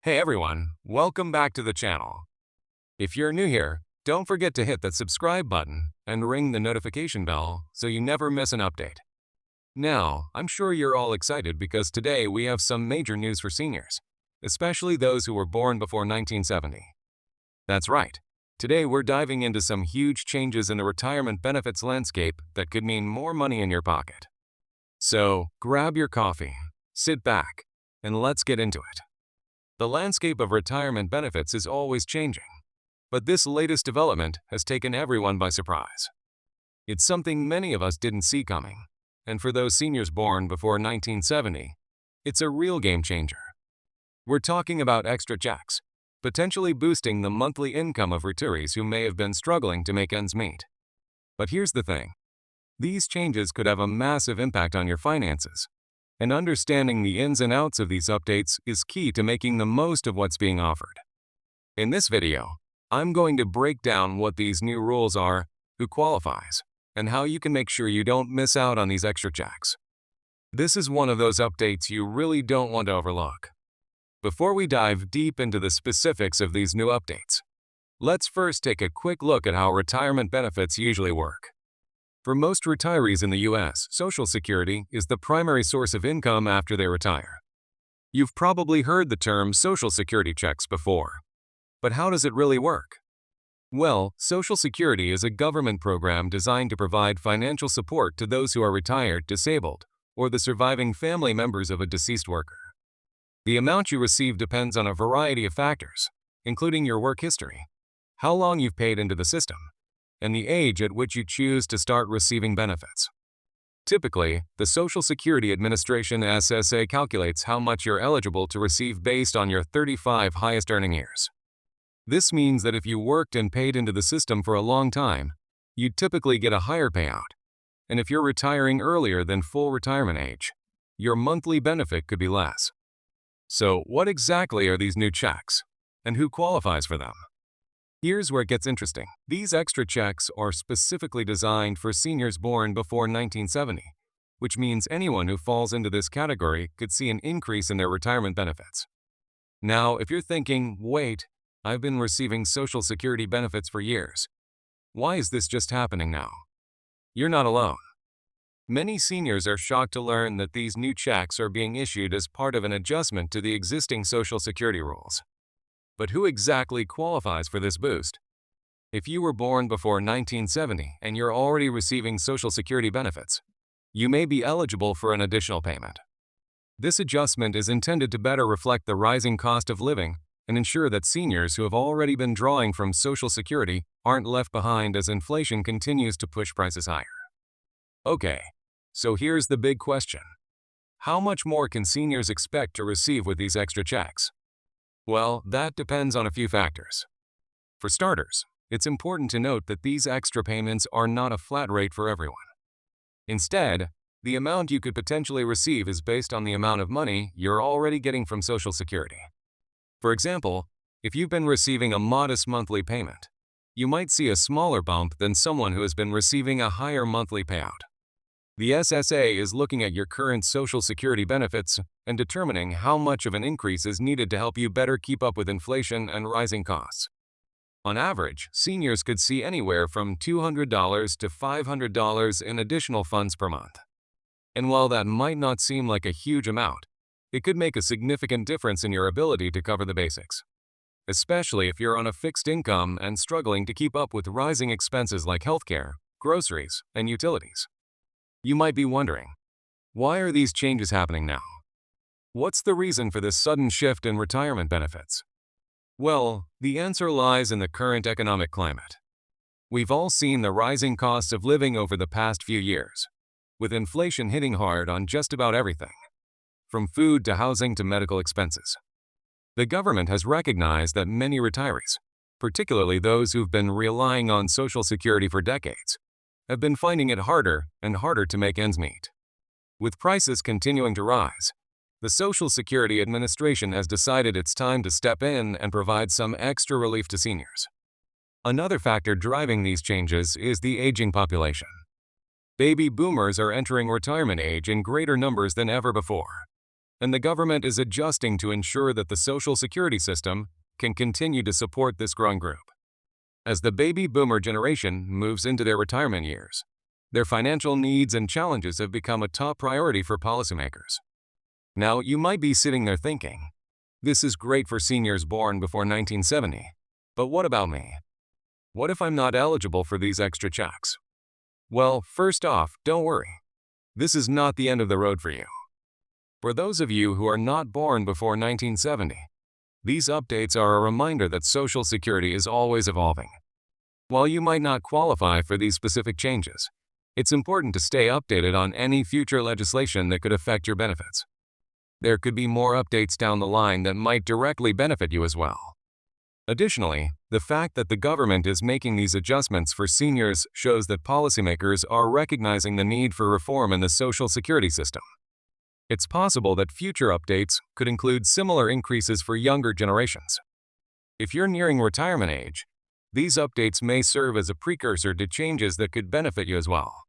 Hey everyone, welcome back to the channel. If you're new here, don't forget to hit that subscribe button and ring the notification bell so you never miss an update. Now, I'm sure you're all excited because today we have some major news for seniors, especially those who were born before 1970. That's right. Today we're diving into some huge changes in the retirement benefits landscape that could mean more money in your pocket. So, grab your coffee, sit back, and let's get into it. The landscape of retirement benefits is always changing, but this latest development has taken everyone by surprise. It's something many of us didn't see coming, and for those seniors born before 1970, it's a real game changer. We're talking about extra checks, potentially boosting the monthly income of retirees who may have been struggling to make ends meet. But here's the thing. These changes could have a massive impact on your finances, and understanding the ins and outs of these updates is key to making the most of what's being offered. In this video, I'm going to break down what these new rules are, who qualifies, and how you can make sure you don't miss out on these extra checks. This is one of those updates you really don't want to overlook. Before we dive deep into the specifics of these new updates, let's first take a quick look at how retirement benefits usually work. For most retirees in the U.S., Social Security is the primary source of income after they retire. You've probably heard the term Social Security checks before. But how does it really work? Well, Social Security is a government program designed to provide financial support to those who are retired, disabled, or the surviving family members of a deceased worker. The amount you receive depends on a variety of factors, including your work history, how long you've paid into the system, and the age at which you choose to start receiving benefits. Typically, the Social Security Administration SSA calculates how much you're eligible to receive based on your 35 highest earning years. This means that if you worked and paid into the system for a long time, you'd typically get a higher payout. And if you're retiring earlier than full retirement age, your monthly benefit could be less. So, what exactly are these new checks, and who qualifies for them? Here's where it gets interesting. These extra checks are specifically designed for seniors born before 1970, which means anyone who falls into this category could see an increase in their retirement benefits. Now, if you're thinking, wait, I've been receiving Social Security benefits for years. Why is this just happening now? You're not alone. Many seniors are shocked to learn that these new checks are being issued as part of an adjustment to the existing Social Security rules. But who exactly qualifies for this boost? If you were born before 1970 and you're already receiving Social Security benefits, you may be eligible for an additional payment. This adjustment is intended to better reflect the rising cost of living and ensure that seniors who have already been drawing from Social Security aren't left behind as inflation continues to push prices higher. Okay, so here's the big question. How much more can seniors expect to receive with these extra checks? Well, that depends on a few factors. For starters, it's important to note that these extra payments are not a flat rate for everyone. Instead, the amount you could potentially receive is based on the amount of money you're already getting from Social Security. For example, if you've been receiving a modest monthly payment, you might see a smaller bump than someone who has been receiving a higher monthly payout. The SSA is looking at your current Social Security benefits and determining how much of an increase is needed to help you better keep up with inflation and rising costs. On average, seniors could see anywhere from $200 to $500 in additional funds per month. And while that might not seem like a huge amount, it could make a significant difference in your ability to cover the basics, especially if you're on a fixed income and struggling to keep up with rising expenses like healthcare, groceries, and utilities. You might be wondering, why are these changes happening now? What's the reason for this sudden shift in retirement benefits? Well, the answer lies in the current economic climate. We've all seen the rising costs of living over the past few years, with inflation hitting hard on just about everything, from food to housing to medical expenses. The government has recognized that many retirees, particularly those who've been relying on Social Security for decades, have been finding it harder and harder to make ends meet. With prices continuing to rise, the Social Security Administration has decided it's time to step in and provide some extra relief to seniors. Another factor driving these changes is the aging population. Baby boomers are entering retirement age in greater numbers than ever before, and the government is adjusting to ensure that the Social Security system can continue to support this growing group. As the baby boomer generation moves into their retirement years, their financial needs and challenges have become a top priority for policymakers. Now, you might be sitting there thinking, this is great for seniors born before 1970, but what about me? What if I'm not eligible for these extra checks? Well, first off, don't worry. This is not the end of the road for you. For those of you who are not born before 1970, these updates are a reminder that Social Security is always evolving. While you might not qualify for these specific changes, it's important to stay updated on any future legislation that could affect your benefits. There could be more updates down the line that might directly benefit you as well. Additionally, the fact that the government is making these adjustments for seniors shows that policymakers are recognizing the need for reform in the Social Security system. It's possible that future updates could include similar increases for younger generations. If you're nearing retirement age, these updates may serve as a precursor to changes that could benefit you as well.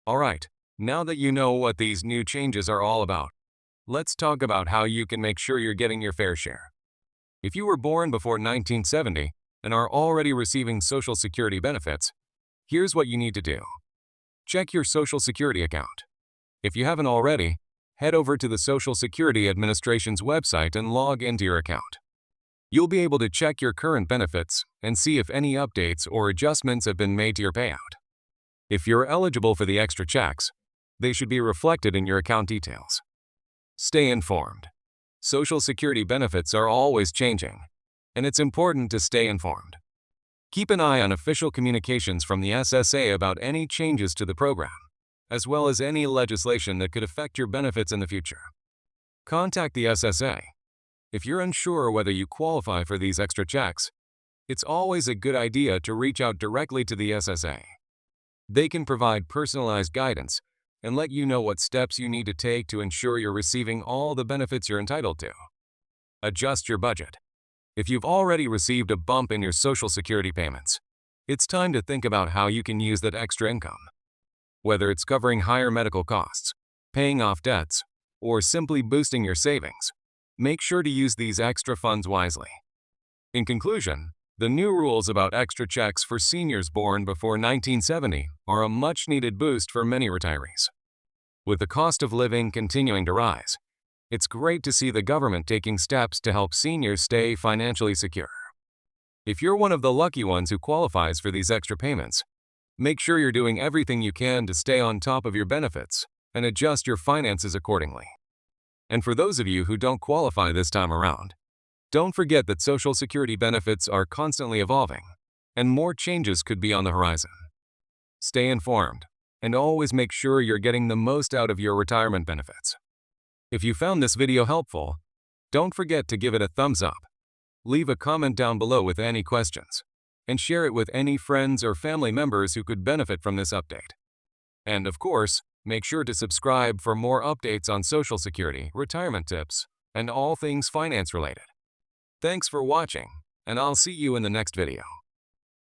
Alright, now that you know what these new changes are all about, let's talk about how you can make sure you're getting your fair share. If you were born before 1970 and are already receiving Social Security benefits, here's what you need to do. Check your Social Security account. If you haven't already, head over to the Social Security Administration's website and log into your account. You'll be able to check your current benefits and see if any updates or adjustments have been made to your payout. If you're eligible for the extra checks, they should be reflected in your account details. Stay informed. Social Security benefits are always changing, and it's important to stay informed. Keep an eye on official communications from the SSA about any changes to the program, as well as any legislation that could affect your benefits in the future. Contact the SSA. If you're unsure whether you qualify for these extra checks, it's always a good idea to reach out directly to the SSA. They can provide personalized guidance and let you know what steps you need to take to ensure you're receiving all the benefits you're entitled to. Adjust your budget. If you've already received a bump in your Social Security payments, it's time to think about how you can use that extra income. Whether it's covering higher medical costs, paying off debts, or simply boosting your savings, make sure to use these extra funds wisely. In conclusion, the new rules about extra checks for seniors born before 1970 are a much-needed boost for many retirees. With the cost of living continuing to rise, it's great to see the government taking steps to help seniors stay financially secure. If you're one of the lucky ones who qualifies for these extra payments, make sure you're doing everything you can to stay on top of your benefits and adjust your finances accordingly. And for those of you who don't qualify this time around, don't forget that Social Security benefits are constantly evolving, and more changes could be on the horizon. Stay informed, and always make sure you're getting the most out of your retirement benefits. If you found this video helpful, don't forget to give it a thumbs up, leave a comment down below with any questions, and share it with any friends or family members who could benefit from this update. And of course, make sure to subscribe for more updates on Social Security, retirement tips, and all things finance related. Thanks for watching, and I'll see you in the next video.